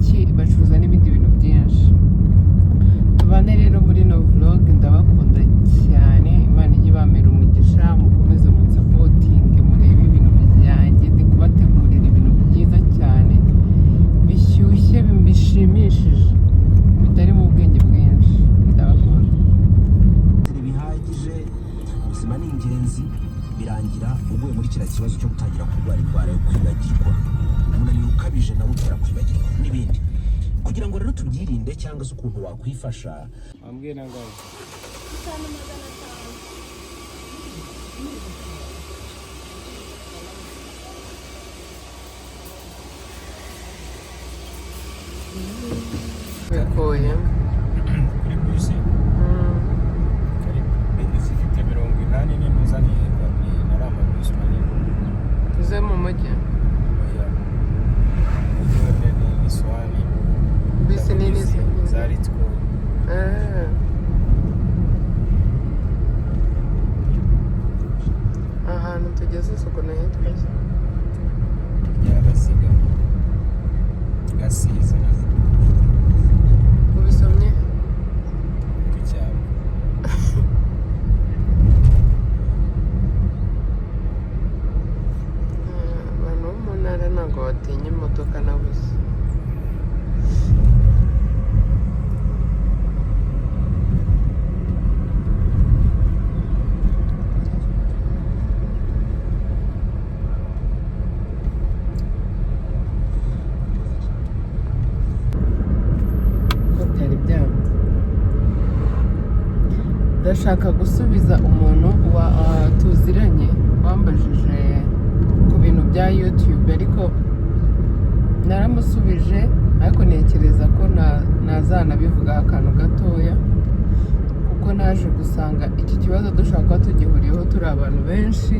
iki bacuruza n'ibindi bintu byinshi. Tubane rero muri no vlog, ndabakunda cyane, Imana ijye ibamera umugisha, mukomeze munsapotinge, murebe ibintu byanjye, ndi kubategurira ibintu byiza cyane bishyushye bishimishije bitari mu bwenge bwinshi. Ndabakunda. Bihagije, ubuzima ni ingenzi, birangira uguye muri kiriya kibazo cyo gutangira kurwara indwara yo kwibagirwa, umunaniro ukabije nawe utera kwibagirwa n'ibindi. Kugira ngo rero tubyirinde cyangwa se ukuntu wakwifasha, ambwiye nangaye bikoye kuri bisi zifite 80 n'inuzaniye na ramabisi manini uze mu mujyi. Swali Bisi nini zaritwo ahantu tugeze isuku nahitwa yabasiga gasiza ubisomye ku cyapa. abantu bo mu ntara ntabwo batinya imodoka na busa. Ndashaka gusubiza umuntu tuziranye wambajije ku bintu bya YouTube, ariko naramusubije, ariko ntekereza ko nazanabivugaho akantu gatoya, kuko naje gusanga iki kibazo dushaka kuba tugihuriyeho turi abantu benshi.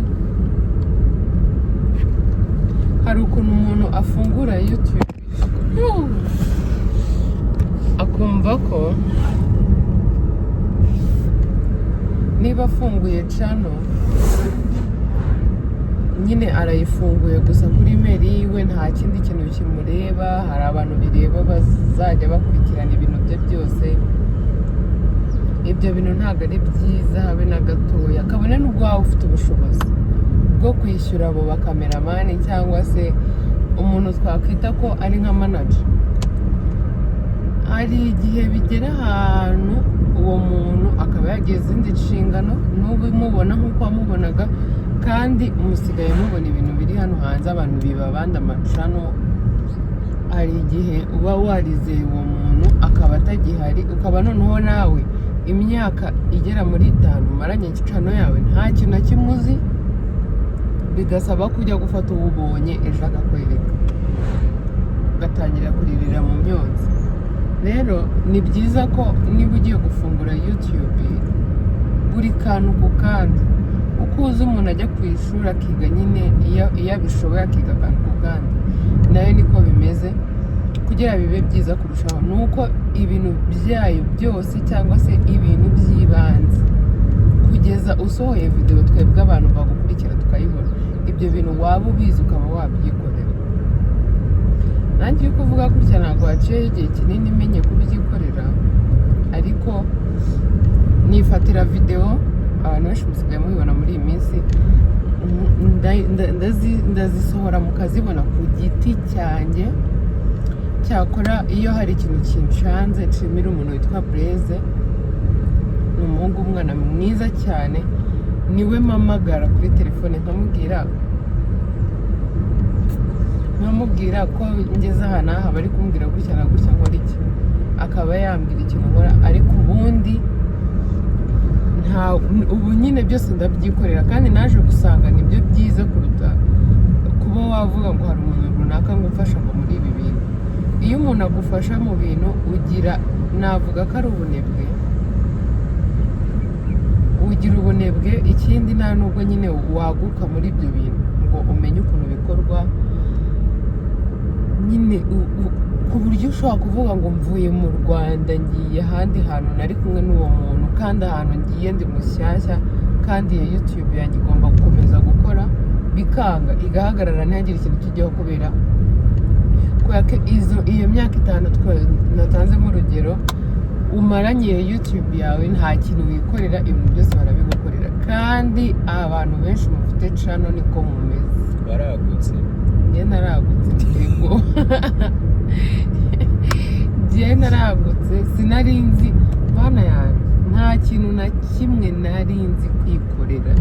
Hari ukuntu umuntu afungura YouTube akumva ko niba afunguye channel nyine arayifunguye gusa kuri email yiwe, nta kindi kintu kimureba. Hari abantu bireba bazajya bakurikirana ibintu bye byose. Ibyo bintu ntabwo ari byiza habe na gatoya, kabone n'ubwo waba ufite ubushobozi bwo kwishyura abo bakameramani cyangwa se umuntu twakwita ko ari nka manager. Hari igihe bigera ahantu uwo muntu akaba yagiye izindi nshingano, n'ubu mubona nk'uko wamubonaga, kandi musigaye mubona ibintu biri hano hanze, abantu biba abandi amacano. Hari igihe uba warizeye uwo muntu akaba atagihari, ukaba noneho nawe imyaka igera muri 5 umaranye cano yawe nta kintu na kimwe uzi, bigasaba kujya gufata uwo ubonye ejo akakwereka, ugatangira kuririra mu myotsi. Rero ni byiza ko niba ugiye gufungura YouTube, buri kantu ku kandi, uko uzi umuntu ajya ku ishuri akiga nyine iyo abishoboye akiga akantu ku kandi, nayo niko bimeze. Kugira bibe byiza kurushaho nuko ibintu byayo byose cyangwa se ibintu by'ibanze, kugeza usohoye video twebwe abantu bagukurikira tukayibona, ibyo bintu waba ubizi ukaba wabyikorera. Nanjye kuvuga gutya ntabwo haciyeho igihe kinini menye kubyikorera, ariko nifatira video, abantu benshi musigaye mubibona muri iyi minsi, ndazisohora mukazibona ku giti cyanjye. Cyakora iyo hari ikintu kinshanze, nshimira umuntu witwa Blaise, ni umuhungu w'umwana mwiza cyane, niwe mpamagara kuri telefone nkamubwira ko ngeze aha n'aha, bari kumbwira gutya na gutya nkora iki, akaba yambwira ikintu nkora. Ariko ubundi ubu nyine byose ndabyikorera, kandi naje gusanga nibyo byiza kuruta kuba wavuga ngo hari umuntu runaka ngufasha ngo muri ibi bintu. Iyo umuntu agufasha mu bintu ugira, navuga ko ari ubunebwe, ugira ubunebwe. Ikindi nta nubwo nyine waguka muri ibyo bintu ngo umenye ukuntu bikorwa, nyine ku buryo ushobora kuvuga ngo mvuye mu Rwanda ngiye ahandi hantu nari kumwe n'uwo muntu, kandi ahantu ngiye ndi mushyashya, kandi iyo YouTube yanjye igomba gukomeza gukora, bikanga igahagarara ntihagire ikintu kijyaho kubera ko iyo myaka 5 umaranye YouTube yawe nta kintu wikorera, ibintu byose barabigukorera. Kandi abantu benshi mufite channel niko mumeze. baragutse. Njye naragutse yego. Njye naragutse sinari nzi bana yanjye, nta kintu na kimwe nari nzi kwikorera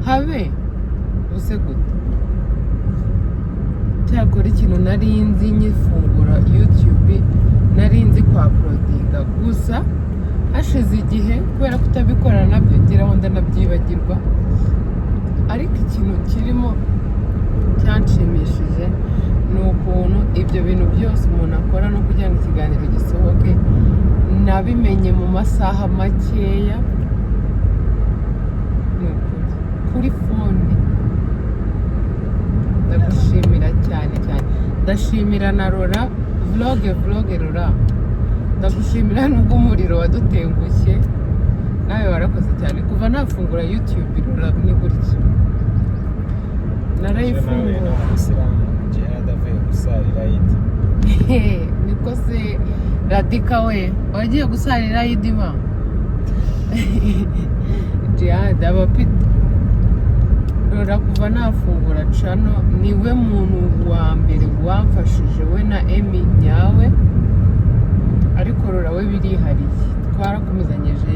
habe use gute. Cyakora ikintu nari nzi nyifungura YouTube, nari nzi kwa uploadinga gusa hashize igihe kubera kutabikora nabyo ngeraho ndanabyibagirwa. Ariko ikintu kirimo cyanshimishije ni ukuntu ibyo bintu byose umuntu akora no kugira ngo ikiganiro gisohoke nabimenye mu masaha makeya. Ni ukuri kuri fone. Ndagushimira cyane cyane, ndashimira na Rora vlog Rora, ndagushimira nubwo umuriro wadutengushye, nawe warakoze cyane kuva nafungura YouTube. Rora ni gutya narayifungura. Jihad avuye gusarira Eid. Niko se Radika we wagiye gusarira Eid ma? Jihad abapita. Rora kuva nafungura channel niwe muntu wa mbere wamfashije, we na Emi nyawe. Ariko Rora we birihariye, twarakomezanyije.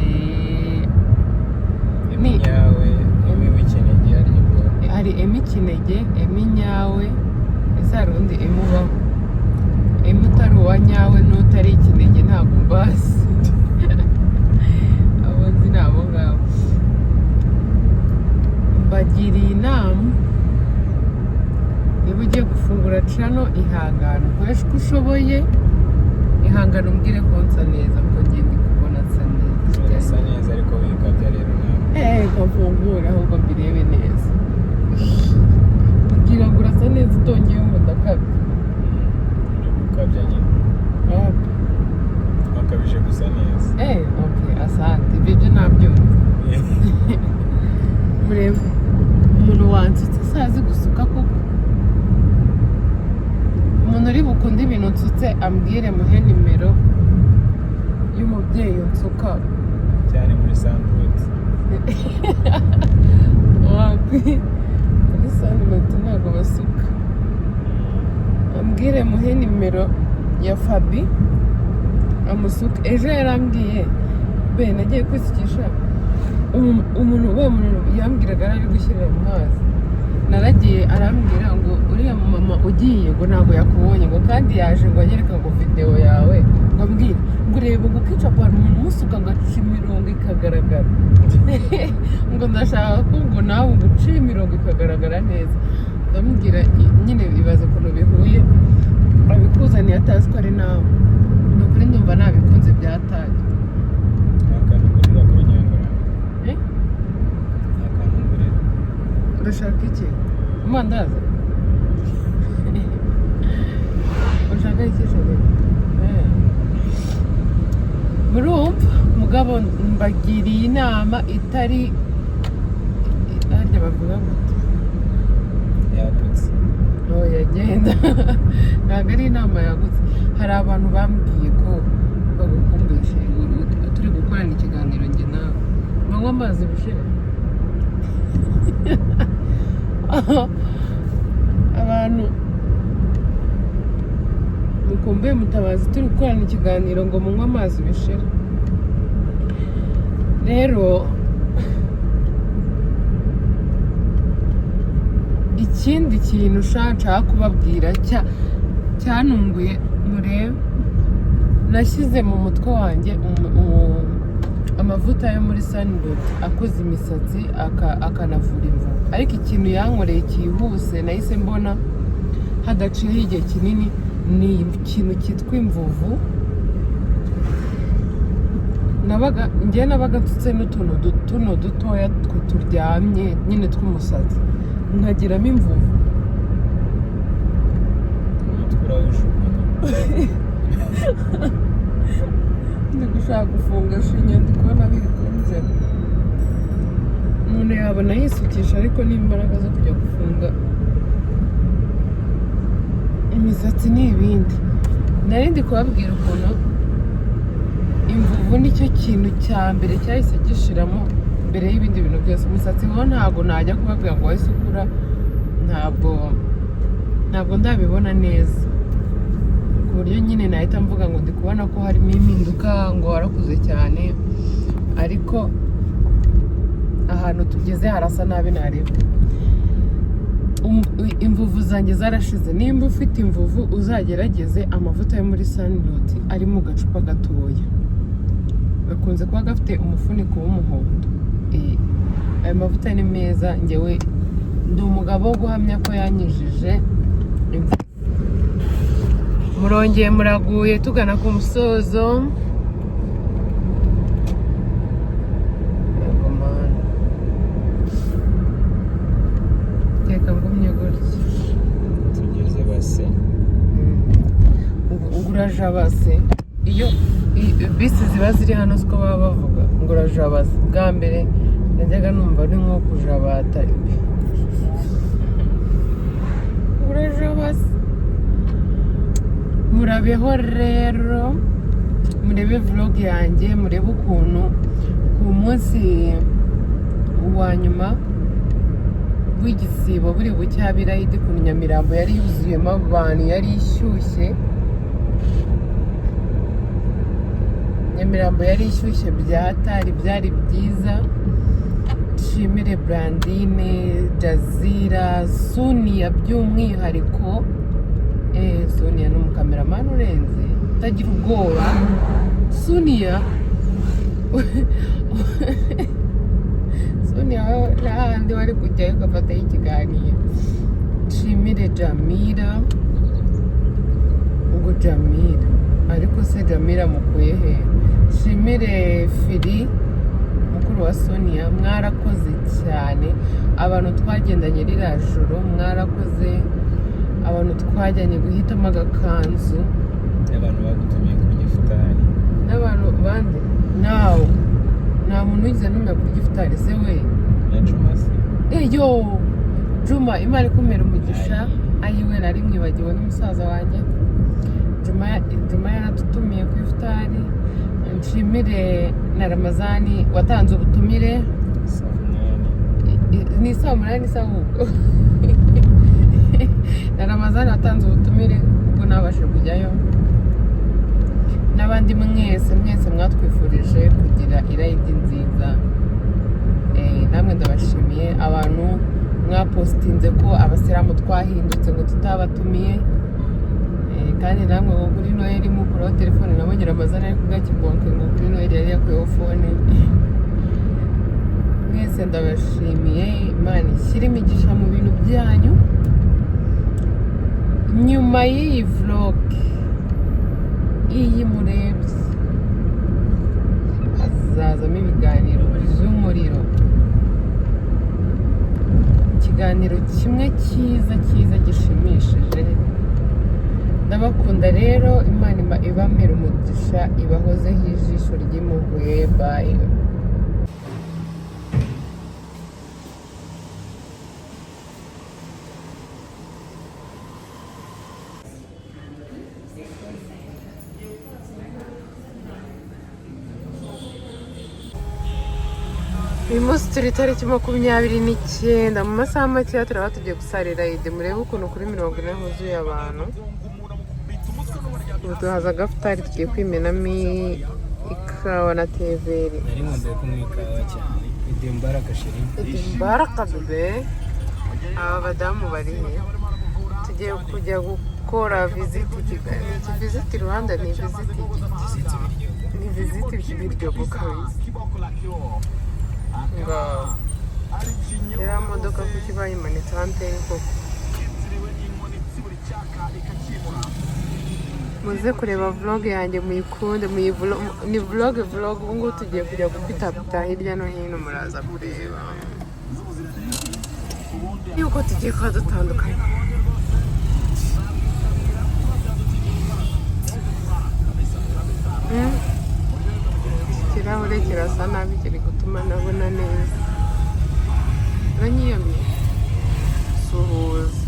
Emi nyawe, Emi w'ikinege hari Emi kinege, Emi nyawe, ese hari undi Emi ubaho? Emi utari uwa nyawe n'utari ikinege ntabwo mbazi. Abo nzi ni abo ngabo. Mbagiriye inama, niba ugiye gufungura channel ihangane ukoresha uko ushoboye. Ihangane umbwire ko nsa neza, kuko ngiye ndi kubona nsa neza. urasa neza ariko wikabya rero nawe. Kafungura ahubwo mbirebe neza. Kugira ngo urasa neza utongeyeho ngo ndakabye. uri gukabya nyine. wakabije gusa neza. Okay, asante. Ibyo nabyumva. Murebe umuntu wansutse sazi gusuka koko. Umuntu uri bukunde ibintu nsutse ambwire muhe nimero y'umubyeyi unsuka. cyane muri sandwich. Muri sandwich ntabwo basuka. Ambwire muhe nimero ya Fabi amusuka. Ejo yarambwiye be nagiye kwisukisha, umuntu yambwiraga ari gushyirira mu mazi. Naragiye arambwira ngo uriya mama ugiye ngo ntabwo yakubonye ngo kandi yaje ngo anyereka ngo video yawe, ngo ambwire ngo urebe ngo Kecapu umuntu umusuka agaca imirongo ikagaragara. Ngo ndashaka ko ngo nawe ngo uce imirongo ikagaragara neza. Ndamubwira nyine bibaza ukuntu bihuye, abikuzaniye atazi ko ari nawe. Ni ukuri ndumva nabikunze byataye. akantu ngurira kuri nyangara. akantu ngurira. Urashaka iki? Amandazi? Urashaka iki shaka? Murumva mugabo mbagiriye inama itari harya bavuga gute? yagutse. Yagenda. Ntabwo ari inama yagutse. Hari abantu bambwiye ko bagukumbishe turi gukorana ikiganiro njye nawe. Banywa amazi bushere. Abantu mukumbuye mutabazi turi gukorana ikiganiro ngo munywe amazi bishira. Rero ikindi kintu nshaka kubabwira cyanunguye, murebe nashyize mu mutwe wanjye amavuta yo muri Sunbed akoze imisatsi akanavura imvuvu. Ariko ikintu yankoreye cyihuse nahise mbona hadaciyeho igihe kinini ni ikintu cyitwa imvuvu. Njye nabaga nsutse n'utuntu tuno dutoya turyamye nyine tw'umusatsi nkagiramo imvuvu. umutwe urawujugunya. Ndi gushaka gufunga shinya, ndi kubona biri kunzemo. Umuntu yabona yisukisha ariko n'imbaraga zo kujya gufunga imisatsi ni ibindi. Nari ndi kubabwira ukuntu imvuvu nicyo kintu cya mbere cyahise gishiramo mbere y'ibindi bintu byose. Umusatsi wo ntabwo najya kubabwira ngo wahise ukura, ntabwo ndabibona neza ku buryo nyine nahita mvuga ngo ndi kubona ko harimo impinduka, ngo warakuze cyane, ariko ahantu tugeze harasa nabi nareba. Imvuvu zanjye zarashize. Nimba ufite imvuvu uzagerageze amavuta yo muri Sunlight ari mu gacupa gatoya, gakunze kuba gafite umufuniko w'umuhondo. Ayo mavuta ni meza, njyewe ndi umugabo wo guhamya ko yanyujije imvuvu. Murongeye muraguye tugana ku musozo. Teka ngumye gutya tugeze base urajabase. Iyo bisi ziba ziri hano siko baba bavuga ngo urajabase. Bwa mbere najyaga numva ari nko kujabata. Urajabase. Murabeho rero, murebe vlog yanjye, murebe ukuntu ku munsi wa nyuma w'igisibo buri bucyabira idi ku Nyamirambo yari yuzuyemo abantu, yari ishyushye. Nyamirambo yari ishyushye byatari, byari byiza. Nshimire Brandine, Jazira, Sonia by'umwihariko. Sonia ni umukameramani urenze, utagira ubwoba. Sonia n'ahandi wari kujyayo ugafataho ikiganiro. Nshimire Jamila, ubwo Jamila ariko se Jamila mukuye he? Nshimire Fili, mukuru wa Sonia, mwarakoze cyane. Abantu twagendanye ririya joro mwarakoze. Abantu twajyanye guhitamo agakanzu, abantu bagutumiye kurya ifutari, n'abantu bandi nawe nta muntu wigeze numenya kurya ifutari se we na Juma se. Yo Juma, Imana ikumira umugisha. Ayiwe nari mwibagiwe n'umusaza wanjye. Juma yaratutumiye ku ifutari. Nshimire na Ramadhan watanze ubutumire. Ni saa munani se ahubwo. Na Ramadhan watanze ubutumire ubwo nabashe kujyayo. N'abandi mwese mwatwifurije kugira irayidi nziza. Namwe ndabashimiye. Abantu mwapostinze ko abasiramu twahindutse ngo tutabatumiye, kandi namwe ngo kuri Noheli mukuraho telefone. Nabonye Ramadhan ari kugakibonke ngo kuri Noheli yari yakuyeho fone. Mwese ndabashimiye. Imana ishyire imigisha mu bintu byanyu. Nyuma y'iyi vlog iyi murebye hazazamo ibiganiro by'umuriro. Ikiganiro kimwe cyiza gishimishije. Ndabakunda rero. Imana ibamera umugisha, ibahozeho ijisho ry'impuhwe. Bye. Uyu munsi turi tariki 29 mu masaha make turaba tugiye gusarira Idi. Murebe ukuntu kuri 40 huzuye abantu. Ubu duhaza agafutari tugiye kwimenamo ikawa na teveri. Nari nkunze kunywa ikawa cyane. Idi Mbaraka sheri. Idi Mbaraka bebe. Aba badamu bari he? Tugiye kujya gukora visiti Kigali. Visiti Rwanda ni visiti ni visiti Biryogo kabisa. Nga iriya modoka kuki bayimanitse hanze koko. Muze kureba vlog yanjye muyikunde, ni vlog ubu ngubu tugiye kujya gupita hirya no hino, muraza kureba yuko tugiye kuba dutandukanye. Ikirahure kirasa nabi, kiri gutuma nabona neza. Uranyiyamye suhuza.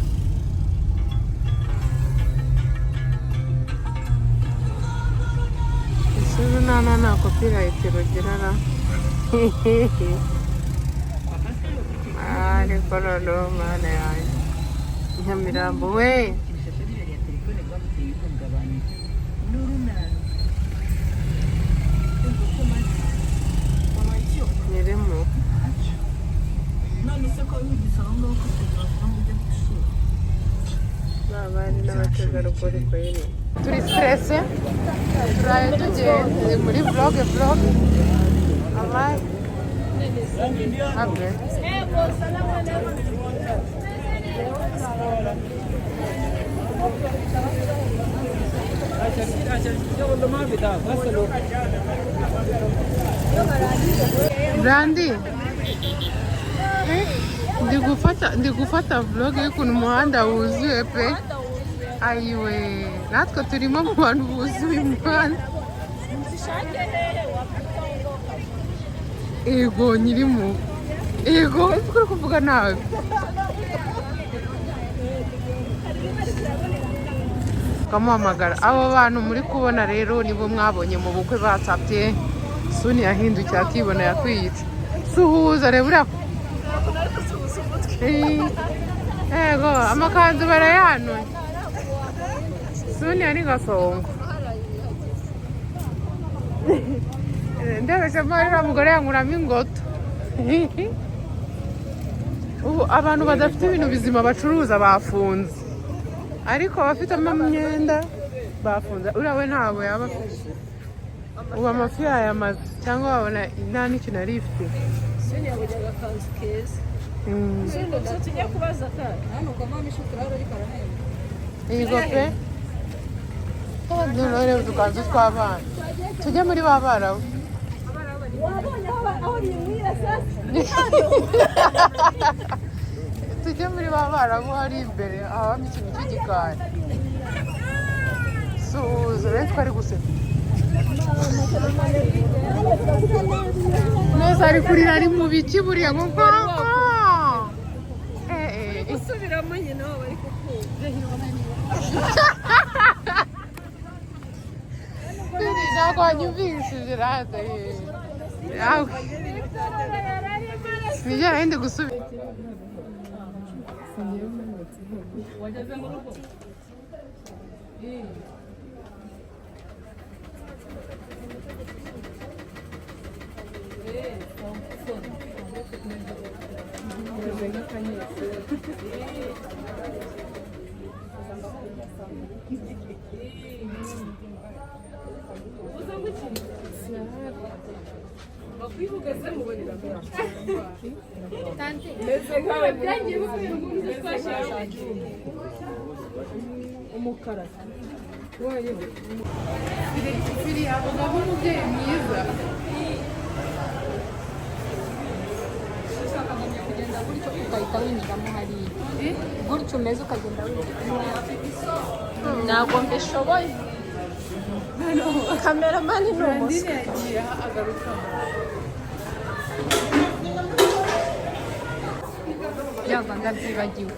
Ese na copyright rugerara ariko noneho mana yanjye nyamirambo we nyirimo babari n'abategarugori kweri turi stresse turaye tugiye muri vlog amaye abe Brandi ndi gufata vlog y'ukuntu umuhanda wuzuye pe ayiwe natwe turimo mu bantu buzuye umuhanda ego nyirimo ego uri kuvuga nabi ukamuhamagara abo bantu muri kubona rero nibo mwabonye mu bukwe batsapye suni yahindukiye akibona yakwiyitse suhuza reba uriya ego amakanzu barayanuye suni yari gasongo ndebeshe mpamvu mugore yankuramo ingoto ubu abantu badafite ibintu bizima bacuruza bafunze ariko abafitemo imyenda bafunze uriya we ntabwo yaba afite ubu amafi yayamaze cyangwa wabona nta n'ikintu ari ifite soni yabujaga akanzu keza soni gusa tujya kubaza kandi hano ukamamo ishukuraro ariko arahenda iyi gope none udukanzu tw'abana tujye muri ba barawe wabonye aho rimwira sasa tujye muri ba barabu hari imbere habamo ikintu cy'igikari suhuza rero twari guseka neza ari kurira ari mu biki buriya ngo nkaka gusubiramo nyine aho bari kukumva ntabwo wanyumvishije rata yawe nijya hindi gusubira umukara firi avugamo umubyeyi mwiza kugenda gutyo ugahita winjiramo hariya gutyo umeze ukagenda winjiramo ntabwo mbishoboye kameramani ni umuswa yagiye agaruka byaba ndabyibagiwe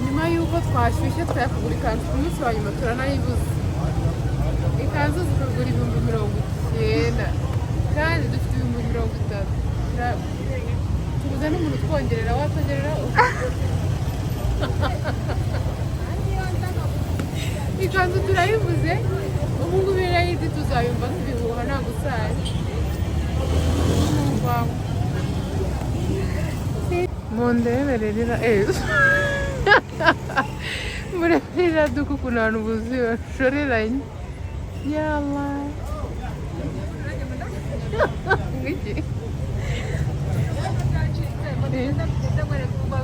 nyuma y'uko twashyushye twakugura ikanzu ku munsi wa nyuma turanayibuze ikanzu zikagura 90,000 kandi dufite 30,000 tubuze n'umuntu twongerera watwongerera ikanzu turayibuze ubu ngubu irayidi tuzayumva nk'ibihuha nta gusaza mundebererera mureberera duka ukuntu abantu buzuye bashoreranye yala Ngiki.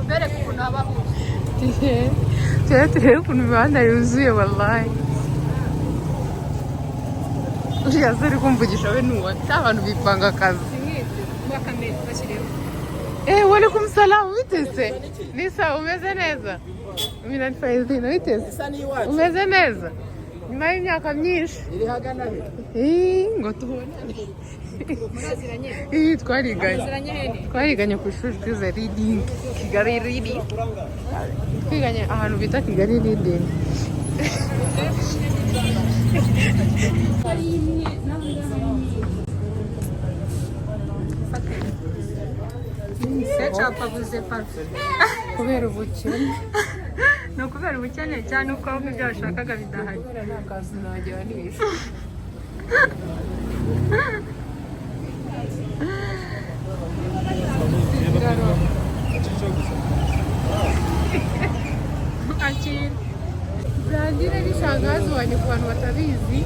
bereka ukuntu haba huzuye. turebe ukuntu imihanda yuzuye wallahi. uriya se uri kumvugisha we nuwa abantu bipanga akazi. Walaikum salam, witese? Ni sawa, umeze neza? Mina ni Faizina, witese? Umeze neza? Nyuma y'imyaka myinshi. iri hagana he Ngo tubonane. Muraziranye? Twariganye ku ishuri twize reading, Kigali reading. Twiganye ahantu bita Kigali reading. Kecapu avuze parufe. Kubera ubukene. Ni ukubera ubukene cyane uko ibyo washakaga bidahari. Nta kazi nagira neza. Brandire ni shangazi wanjye ku bantu batabizi,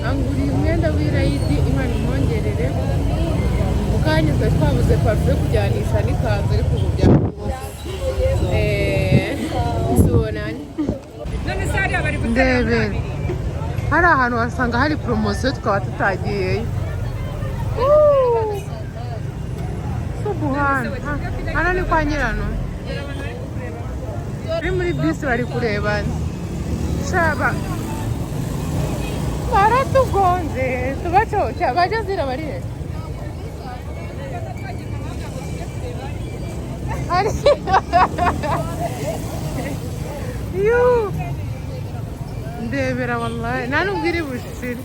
anguriye umwenda w'irayidi, Imana imwongerere. Mukanya twari twabuze parufe yo kujyanisha n'ikanzu ariko ubu byakubose. Tubonane. Ndebera. Hari ahantu wasanga hari poromosiyo tukaba tutagiyeyo. Subuhana. Hano ni kwa Nyirano. Uri muri bisi bari kurebana. Shaba. Baratugonze. Tubacoca. Bageze bari he? Hari. Ndebera wallahi. Nta nubwo iri bushire.